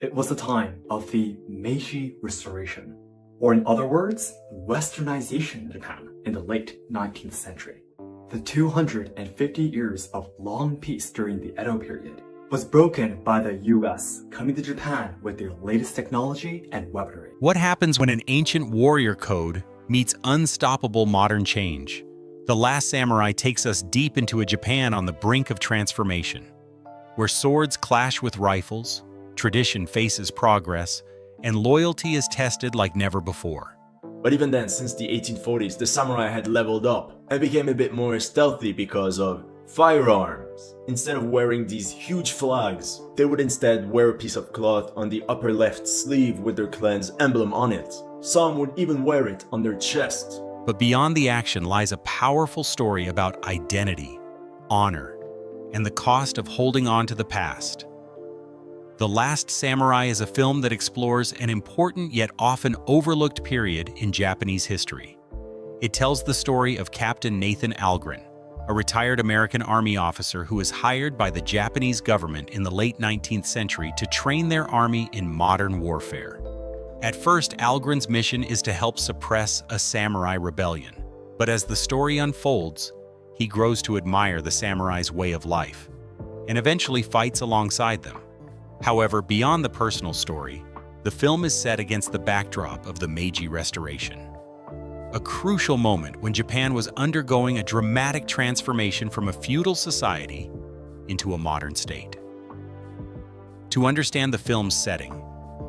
It was the time of the Meiji Restoration, or in other words, Westernization of Japan in the late 19th century. The 250 years of long peace during the Edo period was broken by the US coming to Japan with their latest technology and weaponry. What happens when an ancient warrior code meets unstoppable modern change? The Last Samurai takes us deep into a Japan on the brink of transformation, where swords clash with rifles, tradition faces progress, and loyalty is tested like never before. But even then, since the 1840s, the samurai had leveled up and became a bit more stealthy because of firearms. Instead of wearing these huge flags, they would instead wear a piece of cloth on the upper left sleeve with their clan's emblem on it. Some would even wear it on their chest. But beyond the action lies a powerful story about identity, honor, and the cost of holding on to the past. The Last Samurai is a film that explores an important yet often overlooked period in Japanese history. It tells the story of Captain Nathan Algren, a retired American Army officer who was hired by the Japanese government in the late 19th century to train their army in modern warfare. At first, Algren's mission is to help suppress a samurai rebellion, but as the story unfolds, he grows to admire the samurai's way of life, and eventually fights alongside them. However, beyond the personal story, the film is set against the backdrop of the Meiji Restoration, a crucial moment when Japan was undergoing a dramatic transformation from a feudal society into a modern state. To understand the film's setting,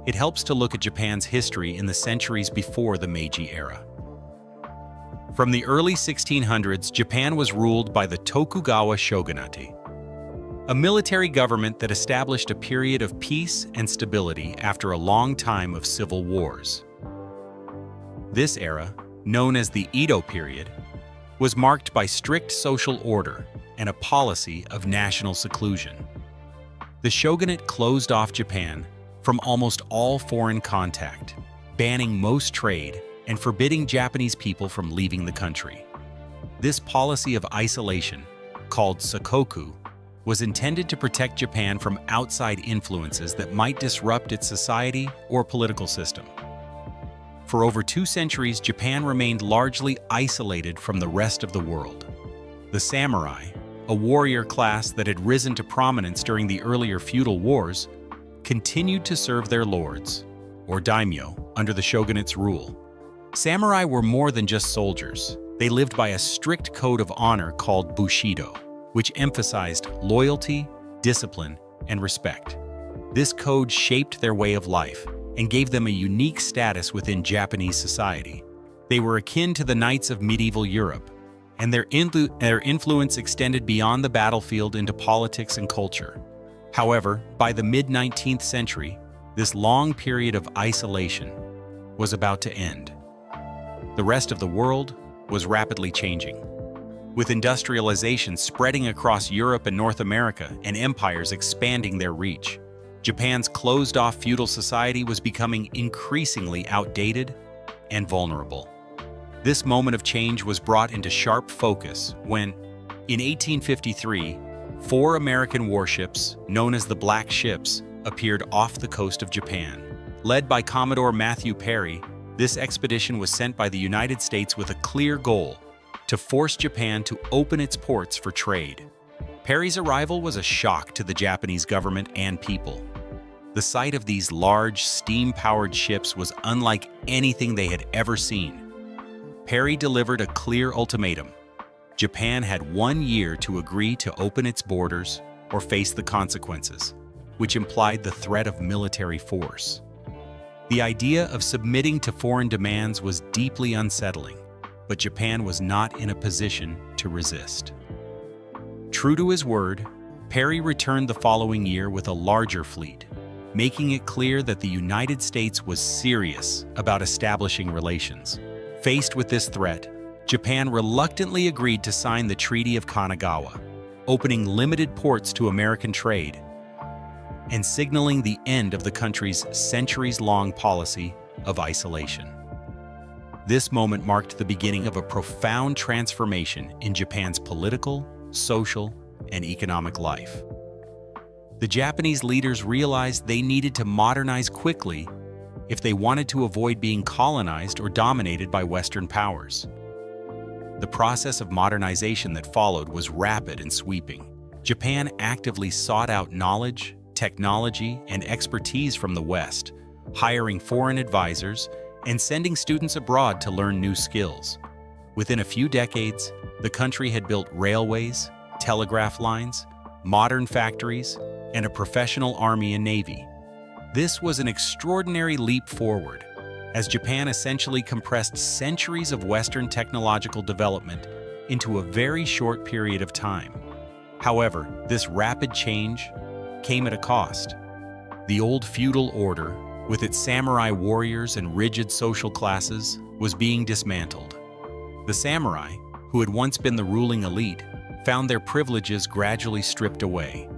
it helps to look at Japan's history in the centuries before the Meiji era. From the early 1600s, Japan was ruled by the Tokugawa shogunate, a military government that established a period of peace and stability after a long time of civil wars. This era, known as the Edo period, was marked by strict social order and a policy of national seclusion. The shogunate closed off Japan from almost all foreign contact, banning most trade and forbidding Japanese people from leaving the country. This policy of isolation, called sakoku, was intended to protect Japan from outside influences that might disrupt its society or political system. For over 2 centuries, Japan remained largely isolated from the rest of the world. The samurai, a warrior class that had risen to prominence during the earlier feudal wars, continued to serve their lords, or daimyo, under the shogunate's rule. Samurai were more than just soldiers. They lived by a strict code of honor called Bushido, which emphasized loyalty, discipline, and respect. This code shaped their way of life and gave them a unique status within Japanese society. They were akin to the knights of medieval Europe, and their influence extended beyond the battlefield into politics and culture. However, by the mid-19th century, this long period of isolation was about to end. The rest of the world was rapidly changing, with industrialization spreading across Europe and North America and empires expanding their reach. Japan's closed-off feudal society was becoming increasingly outdated and vulnerable. This moment of change was brought into sharp focus when, in 1853, 4 American warships, known as the Black Ships, appeared off the coast of Japan. Led by Commodore Matthew Perry, this expedition was sent by the United States with a clear goal: to force Japan to open its ports for trade. Perry's arrival was a shock to the Japanese government and people. The sight of these large, steam-powered ships was unlike anything they had ever seen. Perry delivered a clear ultimatum. Japan had 1 year to agree to open its borders or face the consequences, which implied the threat of military force. The idea of submitting to foreign demands was deeply unsettling, but Japan was not in a position to resist. True to his word, Perry returned the following year with a larger fleet, making it clear that the United States was serious about establishing relations. Faced with this threat, Japan reluctantly agreed to sign the Treaty of Kanagawa, opening limited ports to American trade and signaling the end of the country's centuries-long policy of isolation. This moment marked the beginning of a profound transformation in Japan's political, social, and economic life. The Japanese leaders realized they needed to modernize quickly if they wanted to avoid being colonized or dominated by Western powers. The process of modernization that followed was rapid and sweeping. Japan actively sought out knowledge, technology, and expertise from the West, hiring foreign advisors and sending students abroad to learn new skills. Within a few decades, the country had built railways, telegraph lines, modern factories, and a professional army and navy. This was an extraordinary leap forward, as Japan essentially compressed centuries of Western technological development into a very short period of time. However, this rapid change came at a cost. The old feudal order, with its samurai warriors and rigid social classes, was being dismantled. The samurai, who had once been the ruling elite, found their privileges gradually stripped away.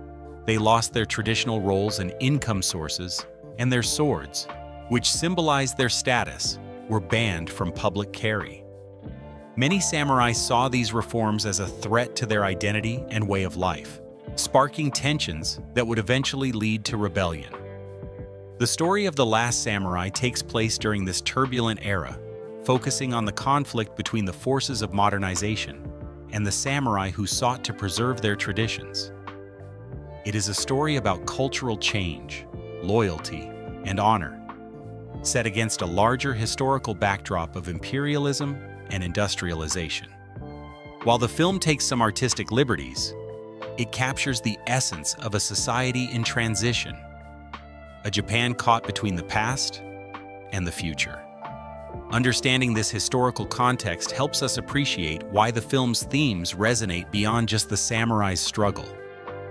They lost their traditional roles and income sources, and their swords, which symbolized their status, were banned from public carry. Many samurai saw these reforms as a threat to their identity and way of life, sparking tensions that would eventually lead to rebellion. The story of The Last Samurai takes place during this turbulent era, focusing on the conflict between the forces of modernization and the samurai who sought to preserve their traditions. It is a story about cultural change, loyalty, and honor, set against a larger historical backdrop of imperialism and industrialization. While the film takes some artistic liberties, it captures the essence of a society in transition, a Japan caught between the past and the future. Understanding this historical context helps us appreciate why the film's themes resonate beyond just the samurai's struggle.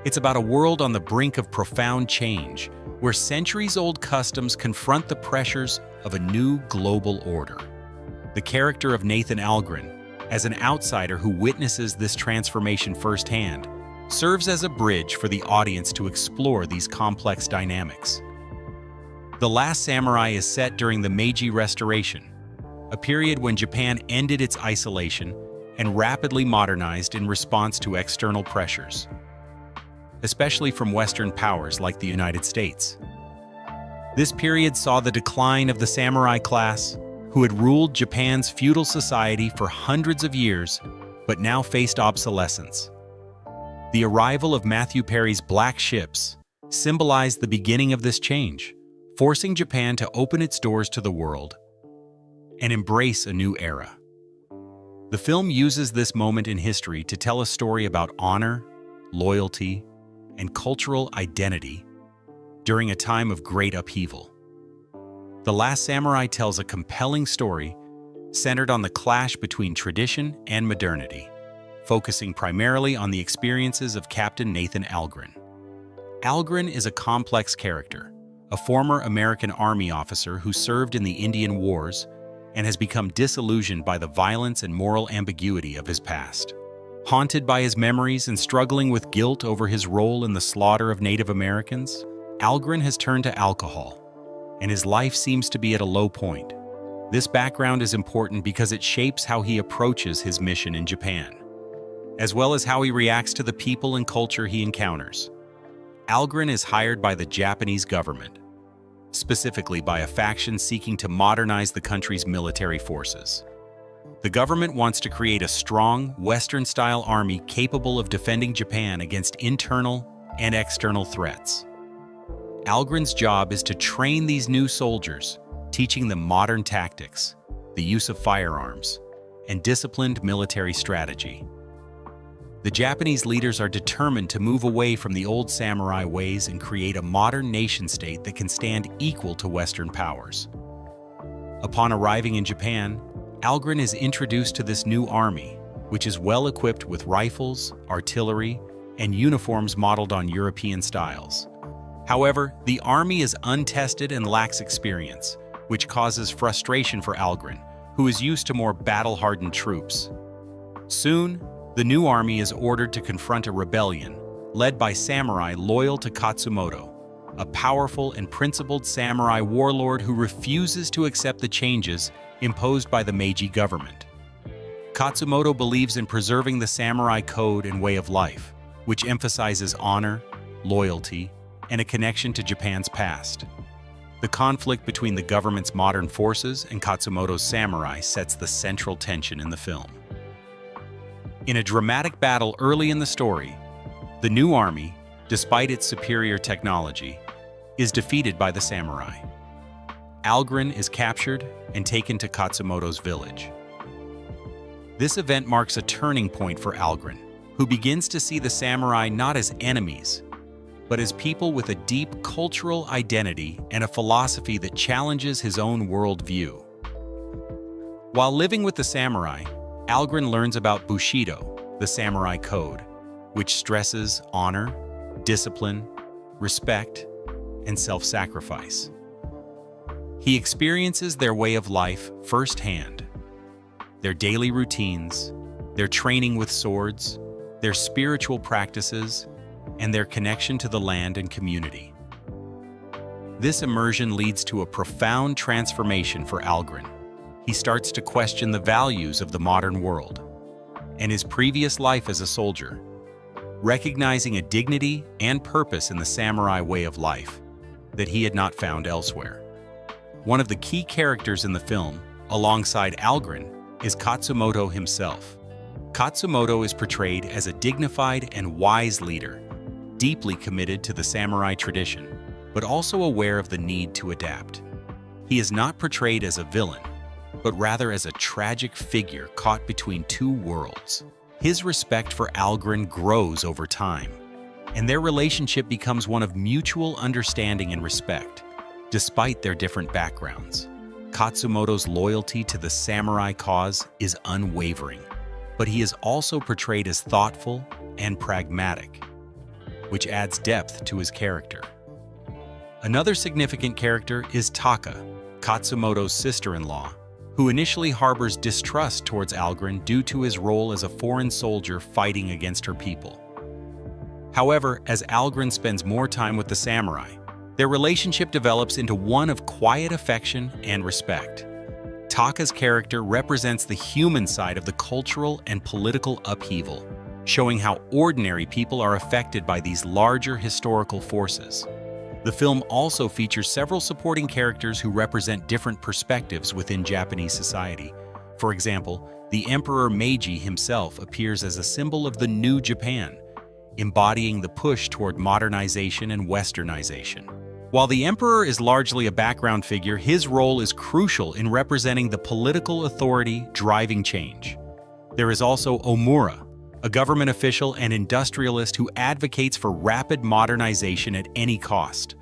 It's about a world on the brink of profound change, where centuries-old customs confront the pressures of a new global order. The character of Nathan Algren, as an outsider who witnesses this transformation firsthand, serves as a bridge for the audience to explore these complex dynamics. The Last Samurai is set during the Meiji Restoration, a period when Japan ended its isolation and rapidly modernized in response to external pressures, especially from Western powers like the United States. This period saw the decline of the samurai class, who had ruled Japan's feudal society for hundreds of years, but now faced obsolescence. The arrival of Matthew Perry's Black Ships symbolized the beginning of this change, forcing Japan to open its doors to the world and embrace a new era. The film uses this moment in history to tell a story about honor, loyalty, and cultural identity during a time of great upheaval. The Last Samurai tells a compelling story centered on the clash between tradition and modernity, focusing primarily on the experiences of Captain Nathan Algren. Algren is a complex character, a former American Army officer who served in the Indian Wars and has become disillusioned by the violence and moral ambiguity of his past. Haunted by his memories and struggling with guilt over his role in the slaughter of Native Americans, Algren has turned to alcohol, and his life seems to be at a low point. This background is important because it shapes how he approaches his mission in Japan, as well as how he reacts to the people and culture he encounters. Algren is hired by the Japanese government, specifically by a faction seeking to modernize the country's military forces. The government wants to create a strong, Western-style army capable of defending Japan against internal and external threats. Algren's job is to train these new soldiers, teaching them modern tactics, the use of firearms, and disciplined military strategy. The Japanese leaders are determined to move away from the old samurai ways and create a modern nation-state that can stand equal to Western powers. Upon arriving in Japan, Algren is introduced to this new army, which is well equipped with rifles, artillery, and uniforms modeled on European styles. However, the army is untested and lacks experience, which causes frustration for Algren, who is used to more battle-hardened troops. Soon, the new army is ordered to confront a rebellion, led by samurai loyal to Katsumoto, a powerful and principled samurai warlord who refuses to accept the changes imposed by the Meiji government. Katsumoto believes in preserving the samurai code and way of life, which emphasizes honor, loyalty, and a connection to Japan's past. The conflict between the government's modern forces and Katsumoto's samurai sets the central tension in the film. In a dramatic battle early in the story, the new army, despite its superior technology, is defeated by the samurai. Algren is captured and taken to Katsumoto's village. This event marks a turning point for Algren, who begins to see the samurai not as enemies, but as people with a deep cultural identity and a philosophy that challenges his own worldview. While living with the samurai, Algren learns about Bushido, the samurai code, which stresses honor, discipline, respect, and self-sacrifice. He experiences their way of life firsthand, their daily routines, their training with swords, their spiritual practices, and their connection to the land and community. This immersion leads to a profound transformation for Algren. He starts to question the values of the modern world and his previous life as a soldier, recognizing a dignity and purpose in the samurai way of life that he had not found elsewhere. One of the key characters in the film, alongside Algren, is Katsumoto himself. Katsumoto is portrayed as a dignified and wise leader, deeply committed to the samurai tradition, but also aware of the need to adapt. He is not portrayed as a villain, but rather as a tragic figure caught between two worlds. His respect for Algren grows over time, and their relationship becomes one of mutual understanding and respect, despite their different backgrounds. Katsumoto's loyalty to the samurai cause is unwavering, but he is also portrayed as thoughtful and pragmatic, which adds depth to his character. Another significant character is Taka, Katsumoto's sister-in-law, who initially harbors distrust towards Algren due to his role as a foreign soldier fighting against her people. However, as Algren spends more time with the samurai, their relationship develops into one of quiet affection and respect. Taka's character represents the human side of the cultural and political upheaval, showing how ordinary people are affected by these larger historical forces. The film also features several supporting characters who represent different perspectives within Japanese society. For example, the Emperor Meiji himself appears as a symbol of the new Japan, embodying the push toward modernization and westernization. While the emperor is largely a background figure, his role is crucial in representing the political authority driving change. There is also Omura, a government official and industrialist who advocates for rapid modernization at any cost.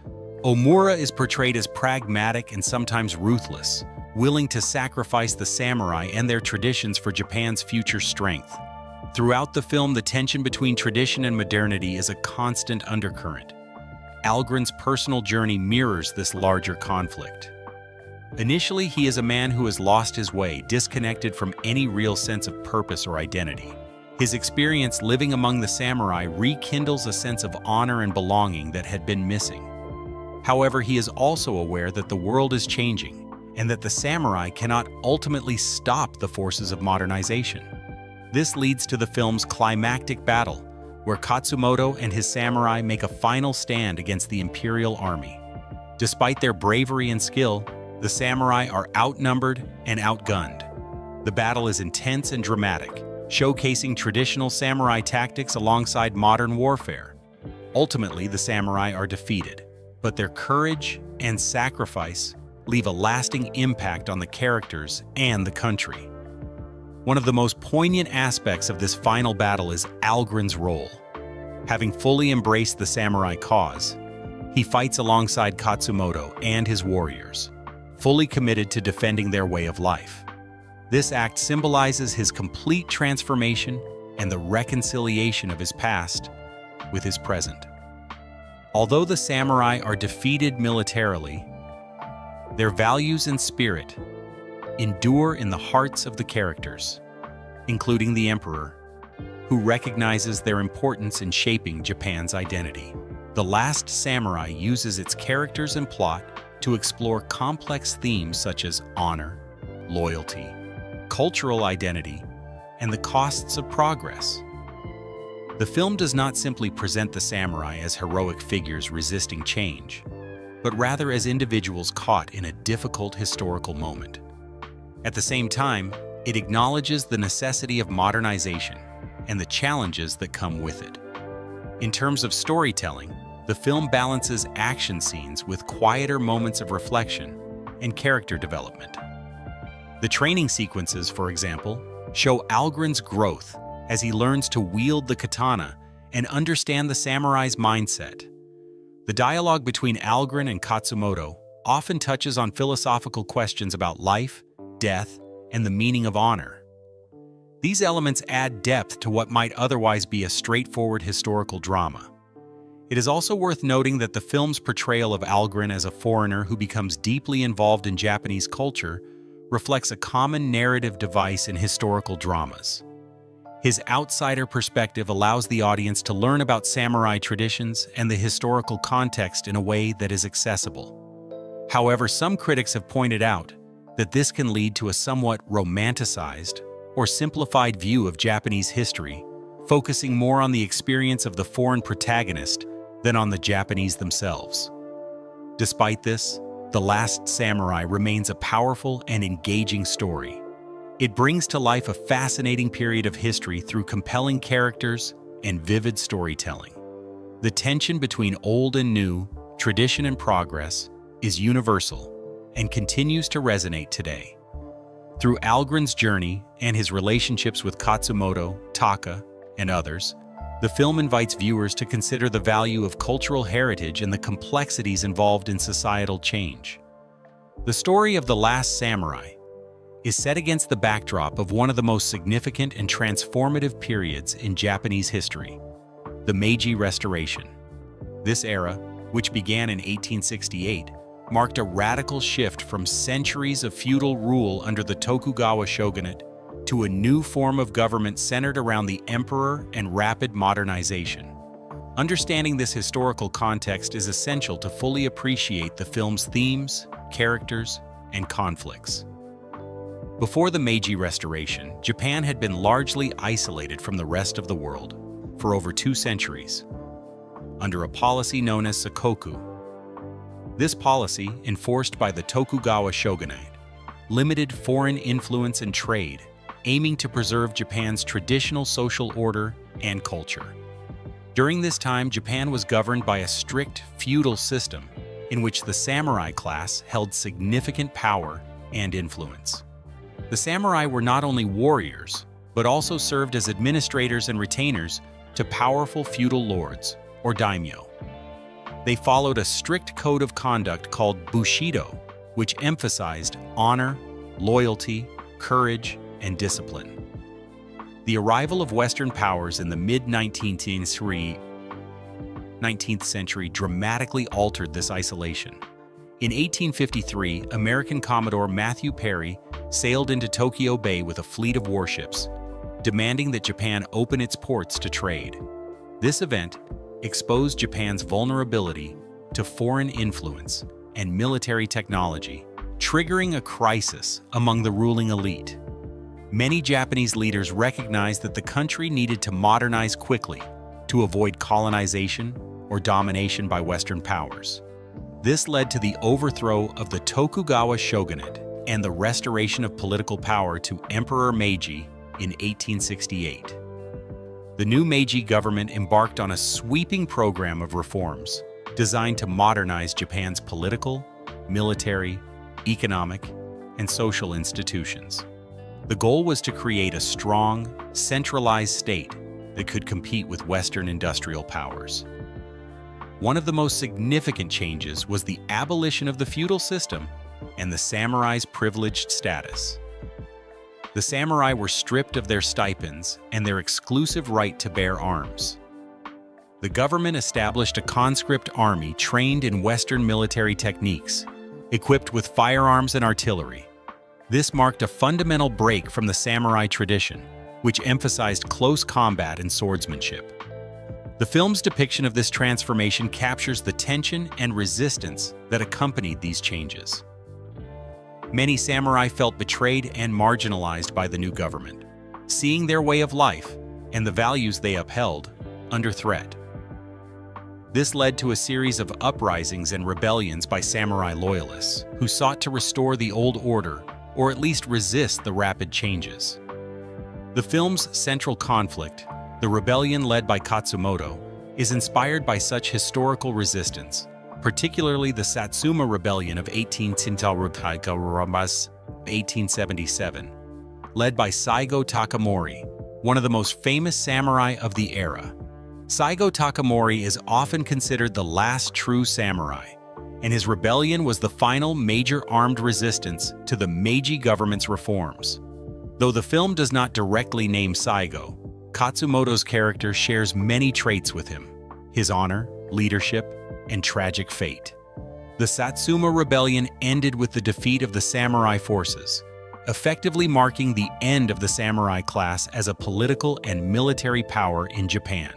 Omura is portrayed as pragmatic and sometimes ruthless, willing to sacrifice the samurai and their traditions for Japan's future strength. Throughout the film, the tension between tradition and modernity is a constant undercurrent. Algren's personal journey mirrors this larger conflict. Initially, he is a man who has lost his way, disconnected from any real sense of purpose or identity. His experience living among the samurai rekindles a sense of honor and belonging that had been missing. However, he is also aware that the world is changing and that the samurai cannot ultimately stop the forces of modernization. This leads to the film's climactic battle, where Katsumoto and his samurai make a final stand against the imperial army. Despite their bravery and skill, the samurai are outnumbered and outgunned. The battle is intense and dramatic, showcasing traditional samurai tactics alongside modern warfare. Ultimately, the samurai are defeated, but their courage and sacrifice leave a lasting impact on the characters and the country. One of the most poignant aspects of this final battle is Algren's role. Having fully embraced the samurai cause, he fights alongside Katsumoto and his warriors, fully committed to defending their way of life. This act symbolizes his complete transformation and the reconciliation of his past with his present. Although the samurai are defeated militarily, their values and spirit endure in the hearts of the characters, including the emperor, who recognizes their importance in shaping Japan's identity. The Last Samurai uses its characters and plot to explore complex themes such as honor, loyalty, cultural identity, and the costs of progress. The film does not simply present the samurai as heroic figures resisting change, but rather as individuals caught in a difficult historical moment. At the same time, it acknowledges the necessity of modernization and the challenges that come with it. In terms of storytelling, the film balances action scenes with quieter moments of reflection and character development. The training sequences, for example, show Algren's growth as he learns to wield the katana and understand the samurai's mindset. The dialogue between Algren and Katsumoto often touches on philosophical questions about life, death, and the meaning of honor. These elements add depth to what might otherwise be a straightforward historical drama. It is also worth noting that the film's portrayal of Algren as a foreigner who becomes deeply involved in Japanese culture reflects a common narrative device in historical dramas. His outsider perspective allows the audience to learn about samurai traditions and the historical context in a way that is accessible. However, some critics have pointed out that this can lead to a somewhat romanticized or simplified view of Japanese history, focusing more on the experience of the foreign protagonist than on the Japanese themselves. Despite this, The Last Samurai remains a powerful and engaging story. It brings to life a fascinating period of history through compelling characters and vivid storytelling. The tension between old and new, tradition and progress, is universal and continues to resonate today. Through Algren's journey and his relationships with Katsumoto, Taka, and others, the film invites viewers to consider the value of cultural heritage and the complexities involved in societal change. The story of The Last Samurai is set against the backdrop of one of the most significant and transformative periods in Japanese history, the Meiji Restoration. This era, which began in 1868, marked a radical shift from centuries of feudal rule under the Tokugawa shogunate to a new form of government centered around the emperor and rapid modernization. Understanding this historical context is essential to fully appreciate the film's themes, characters, and conflicts. Before the Meiji Restoration, Japan had been largely isolated from the rest of the world for over 2 centuries, under a policy known as Sakoku. This policy, enforced by the Tokugawa shogunate, limited foreign influence and trade, aiming to preserve Japan's traditional social order and culture. During this time, Japan was governed by a strict feudal system in which the samurai class held significant power and influence. The samurai were not only warriors, but also served as administrators and retainers to powerful feudal lords, or daimyo. They followed a strict code of conduct called Bushido, which emphasized honor, loyalty, courage, and discipline. The arrival of Western powers in the mid-19th century dramatically altered this isolation. In 1853, American Commodore Matthew Perry sailed into Tokyo Bay with a fleet of warships, demanding that Japan open its ports to trade. This event exposed Japan's vulnerability to foreign influence and military technology, triggering a crisis among the ruling elite. Many Japanese leaders recognized that the country needed to modernize quickly to avoid colonization or domination by Western powers. This led to the overthrow of the Tokugawa shogunate and the restoration of political power to Emperor Meiji in 1868. The new Meiji government embarked on a sweeping program of reforms designed to modernize Japan's political, military, economic, and social institutions. The goal was to create a strong, centralized state that could compete with Western industrial powers. One of the most significant changes was the abolition of the feudal system and the samurai's privileged status. The samurai were stripped of their stipends and their exclusive right to bear arms. The government established a conscript army trained in Western military techniques, equipped with firearms and artillery. This marked a fundamental break from the samurai tradition, which emphasized close combat and swordsmanship. The film's depiction of this transformation captures the tension and resistance that accompanied these changes. Many samurai felt betrayed and marginalized by the new government. Seeing their way of life and the values they upheld under threat. This led to a series of uprisings and rebellions by samurai loyalists, who sought to restore the old order or at least resist the rapid changes. The film's central conflict, the rebellion led by Katsumoto, is inspired by such historical resistance, particularly the Satsuma Rebellion of 1877, led by Saigo Takamori, one of the most famous samurai of the era. Saigo Takamori is often considered the last true samurai, and his rebellion was the final major armed resistance to the Meiji government's reforms. Though the film does not directly name Saigo, Katsumoto's character shares many traits with him: his honor, leadership, and tragic fate. The Satsuma Rebellion ended with the defeat of the samurai forces, effectively marking the end of the samurai class as a political and military power in Japan.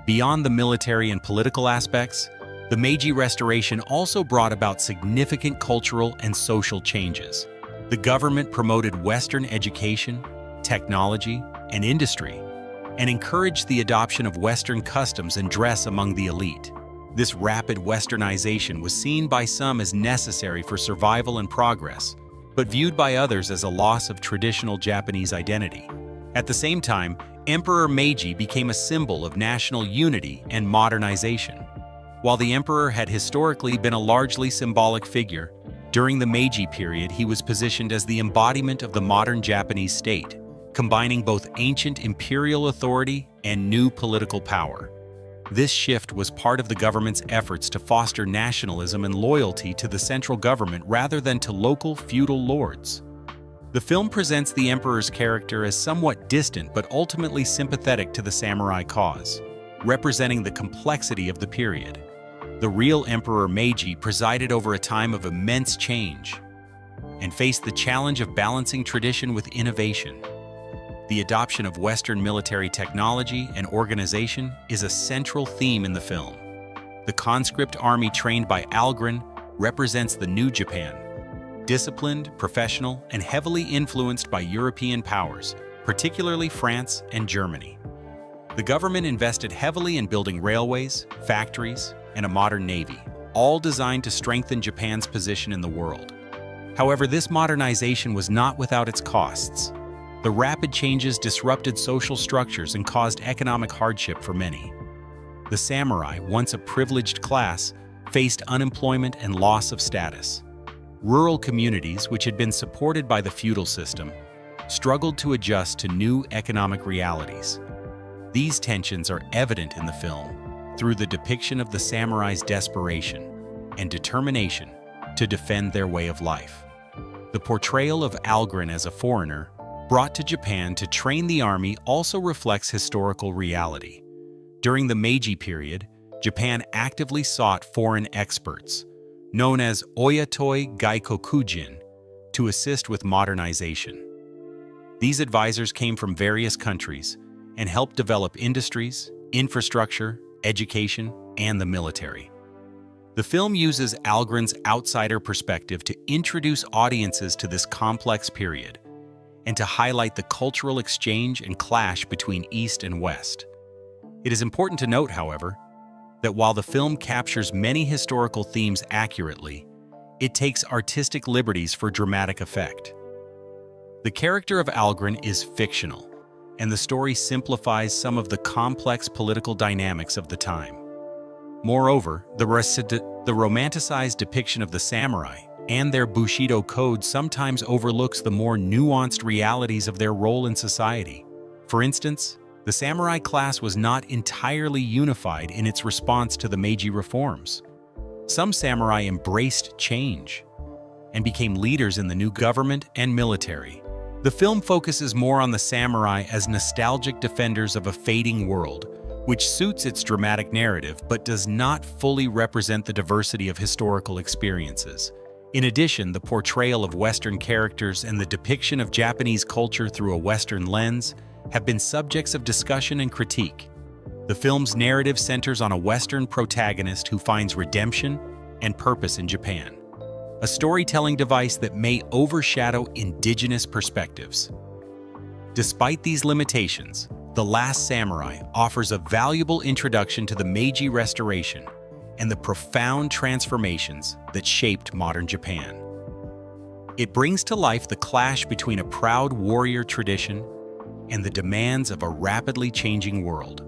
Beyond the military and political aspects, the Meiji Restoration also brought about significant cultural and social changes. The government promoted Western education, technology, and industry, and encouraged the adoption of Western customs and dress among the elite. This rapid Westernization was seen by some as necessary for survival and progress, but viewed by others as a loss of traditional Japanese identity. At the same time, Emperor Meiji became a symbol of national unity and modernization. While the emperor had historically been a largely symbolic figure, during the Meiji period he was positioned as the embodiment of the modern Japanese state, combining both ancient imperial authority and new political power. This shift was part of the government's efforts to foster nationalism and loyalty to the central government rather than to local feudal lords. The film presents the emperor's character as somewhat distant but ultimately sympathetic to the samurai cause, representing the complexity of the period. The real Emperor Meiji presided over a time of immense change and faced the challenge of balancing tradition with innovation. The adoption of Western military technology and organization is a central theme in the film. The conscript army trained by Algren represents the new Japan, disciplined, professional, and heavily influenced by European powers, particularly France and Germany. The government invested heavily in building railways, factories, and a modern navy, all designed to strengthen Japan's position in the world. However, this modernization was not without its costs. The rapid changes disrupted social structures and caused economic hardship for many. The samurai, once a privileged class, faced unemployment and loss of status. Rural communities, which had been supported by the feudal system, struggled to adjust to new economic realities. These tensions are evident in the film through the depiction of the samurai's desperation and determination to defend their way of life. The portrayal of Algren as a foreigner brought to Japan to train the army also reflects historical reality. During the Meiji period, Japan actively sought foreign experts, known as Oyatoi Gaikokujin, to assist with modernization. These advisors came from various countries and helped develop industries, infrastructure, education, and the military. The film uses Algren's outsider perspective to introduce audiences to this complex period and to highlight the cultural exchange and clash between East and West. It is important to note, however, that while the film captures many historical themes accurately, it takes artistic liberties for dramatic effect. The character of Algren is fictional, and the story simplifies some of the complex political dynamics of the time. Moreover, the romanticized depiction of the samurai and their Bushido code sometimes overlooks the more nuanced realities of their role in society. For instance, the samurai class was not entirely unified in its response to the Meiji reforms. Some samurai embraced change and became leaders in the new government and military. The film focuses more on the samurai as nostalgic defenders of a fading world, which suits its dramatic narrative but does not fully represent the diversity of historical experiences. In addition, the portrayal of Western characters and the depiction of Japanese culture through a Western lens have been subjects of discussion and critique. The film's narrative centers on a Western protagonist who finds redemption and purpose in Japan, a storytelling device that may overshadow indigenous perspectives. Despite these limitations, The Last Samurai offers a valuable introduction to the Meiji Restoration and the profound transformations that shaped modern Japan. It brings to life the clash between a proud warrior tradition and the demands of a rapidly changing world.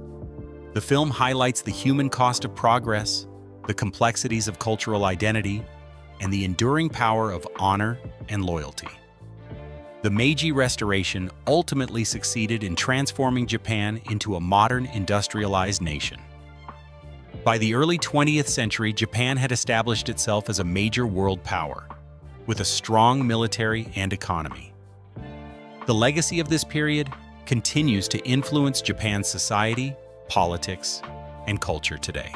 The film highlights the human cost of progress, the complexities of cultural identity, and the enduring power of honor and loyalty. The Meiji Restoration ultimately succeeded in transforming Japan into a modern industrialized nation. By the early 20th century, Japan had established itself as a major world power, with a strong military and economy. The legacy of this period continues to influence Japan's society, politics, and culture today.